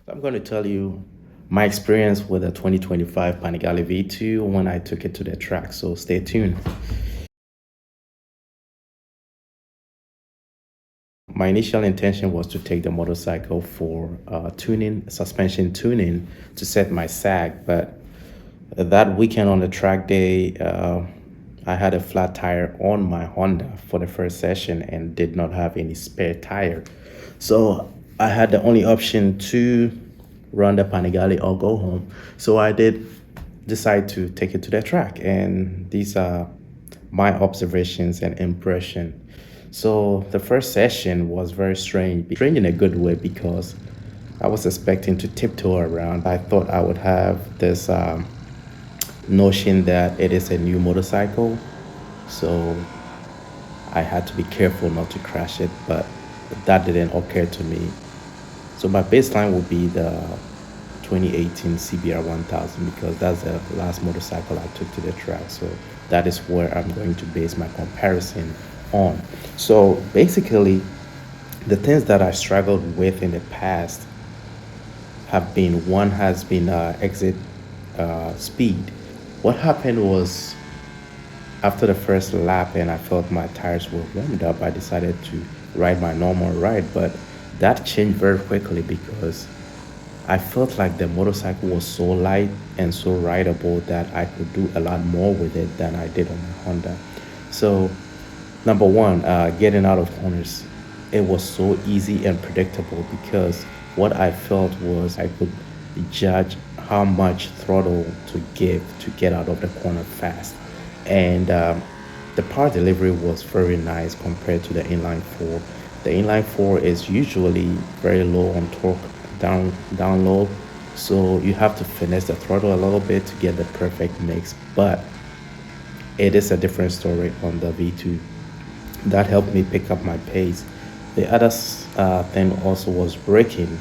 I'm going to tell you my experience with the 2025 Panigale V2 when I took it to the track, so stay tuned. My initial intention was to take the motorcycle for tuning, suspension tuning to set my sag, but that weekend on the track day, I had a flat tire on my Honda for the first session and did not have any spare tire. So I had the only option to run the Panigale or go home. So I did decide to take it to the track, and these are my observations and impression. So the first session was very strange in a good way because I was expecting to tiptoe around. I thought I would have this notion that it is a new motorcycle, so I had to be careful not to crash it, but that didn't occur to me. So my baseline would be the 2018 CBR1000 because that's the last motorcycle I took to the track. So that is where I'm going to base my comparison on. So basically, the things that I struggled with in the past have been, one has been exit speed. What happened was after the first lap and I felt my tires were warmed up, I decided to ride my normal ride, but that changed very quickly because I felt like the motorcycle was so light and so rideable that I could do a lot more with it than I did on my Honda. So number one, getting out of corners, it was so easy and predictable because what I felt was I could judge how much throttle to give to get out of the corner fast. And the power delivery was very nice compared to the inline four. The inline four is usually very low on torque, down low, so you have to finesse the throttle a little bit to get the perfect mix. But it is a different story on the V2. That helped me pick up my pace. The other thing also was braking.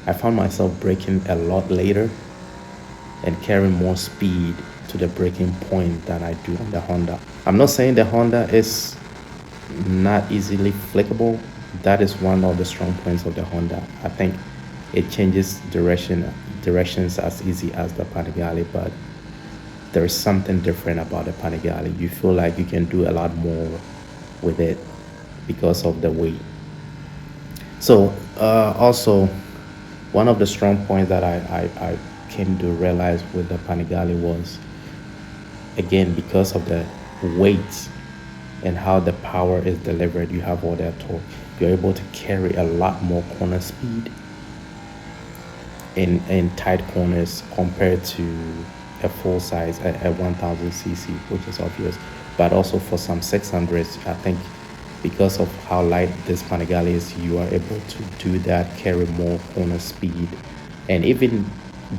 I found myself braking a lot later and carrying more speed to the braking point than I do on the Honda. I'm not saying the Honda is not easily flickable. That is one of the strong points of the Honda. I think it changes directions as easy as the Panigale, but there is something different about the Panigale. You feel like you can do a lot more with it because of the weight. So also, one of the strong points that I came to realize with the Panigale was, again, because of the weight and how the power is delivered, you have all that torque. You're able to carry a lot more corner speed in tight corners compared to a full size a 1000cc, which is obvious. But also for some 600s, I think because of how light this Panigale is, you are able to do that, carry more corner speed, and even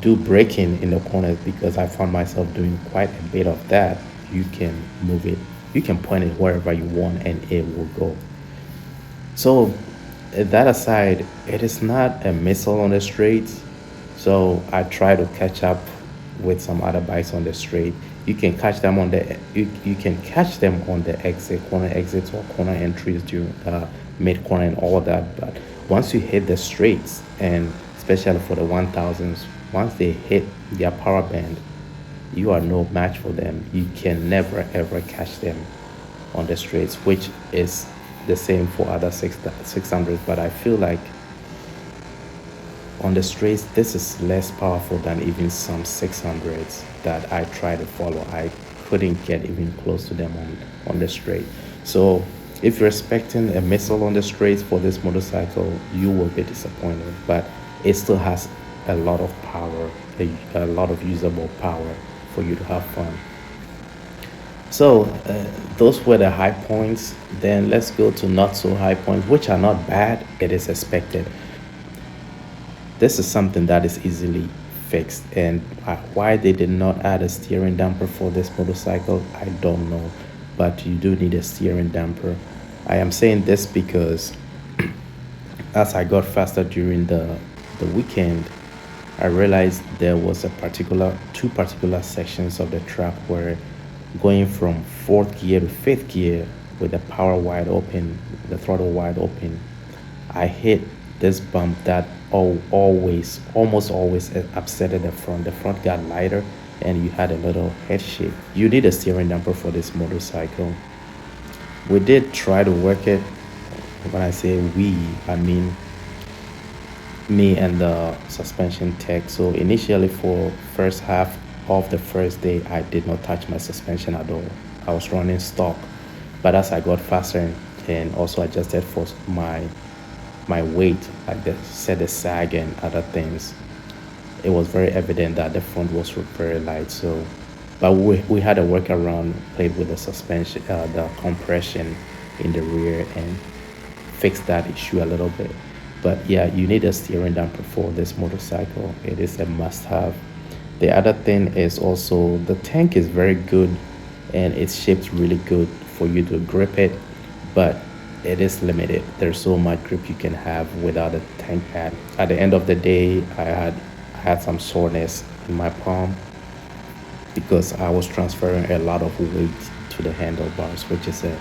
do braking in the corners, because I found myself doing quite a bit of that. You can move it, you can point it wherever you want and it will go. So that aside, it is not a missile on the straight. So I try to catch up with some other bikes on the straight. You can catch them on the you can catch them on the corner exits or corner entries during mid corner and all that. But once you hit the straights, and especially for the 1000s, once they hit their power band, you are no match for them. You can never ever catch them on the straights, which is the same for other 600s. But I feel like on the straights, this is less powerful than even some 600s that I try to follow. I couldn't get even close to them on the straight. So if you're expecting a missile on the straights for this motorcycle, you will be disappointed. But it still has a lot of power, a lot of usable power for you to have fun. So those were the high points. Then let's go to not so high points, which are not bad. It is expected. This is something that is easily fixed, and why they did not add a steering damper for this motorcycle, I don't know, but you do need a steering damper. I am saying this because as I got faster during the weekend, I realized there was two particular sections of the track where going from fourth gear to fifth gear with the power wide open, the throttle wide open, I hit this bump that almost always upset at the front. The front got lighter and you had a little head shake. You need a steering damper for this motorcycle. We did try to work it. When I say we, I mean me and the suspension tech. So initially for first half of the first day, I did not touch my suspension at all. I was running stock. But as I got faster and also adjusted for my weight, like the sag and other things, it was very evident that the front was very light. So, but we had a workaround, played with the suspension, the compression in the rear, and fixed that issue a little bit. But yeah, you need a steering damper for this motorcycle. It is a must-have. The other thing is also the tank is very good and it's shaped really good for you to grip it, but it is limited. There's so much grip you can have without a tank pad. At the end of the day, I had some soreness in my palm because I was transferring a lot of weight to the handlebars, which is a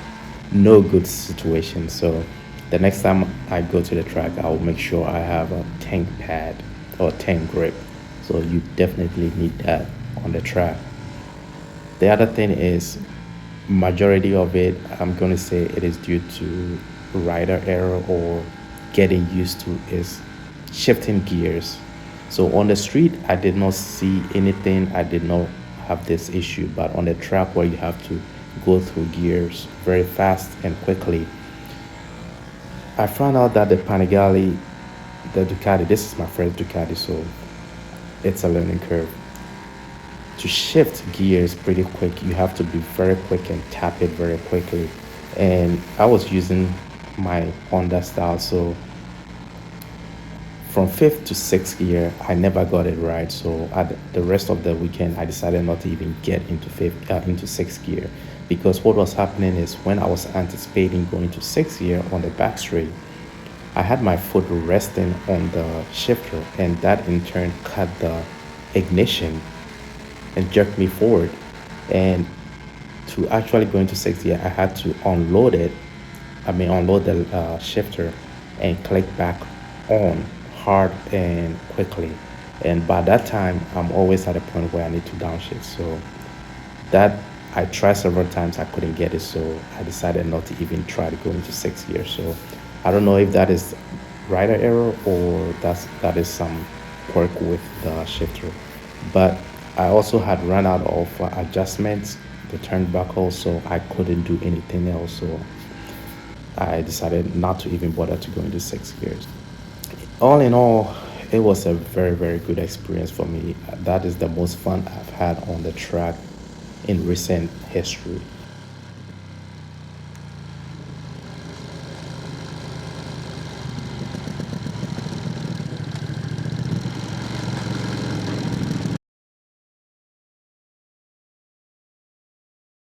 no good situation. So the next time I go to the track, I'll make sure I have a tank pad or tank grip. So you definitely need that on the track. The other thing is, majority of it, I'm going to say it is due to rider error or getting used to, is shifting gears. So on the street, I did not see anything. I did not have this issue, but on the track where you have to go through gears very fast and quickly, I found out that the Panigale, the Ducati, this is my first Ducati, so it's a learning curve. To shift gears pretty quick, you have to be very quick and tap it very quickly. And I was using my Honda style, so from fifth to sixth gear, I never got it right. So at the rest of the weekend, I decided not to even get into sixth gear, because what was happening is when I was anticipating going to sixth gear on the back straight, I had my foot resting on the shifter, and that in turn cut the ignition and jerked me forward. And to actually go into sixth gear, I had to unload the shifter and click back on hard and quickly. And by that time, I'm always at a point where I need to downshift. So that I tried several times, I couldn't get it. So I decided not to even try to go into sixth gear. So I don't know if that is rider error or that is some quirk with the shifter. But I also had run out of adjustments, the turnbuckle, so I couldn't do anything else. So I decided not to even bother to go into sixth gears. All in all, it was a very, very good experience for me. That is the most fun I've had on the track in recent history.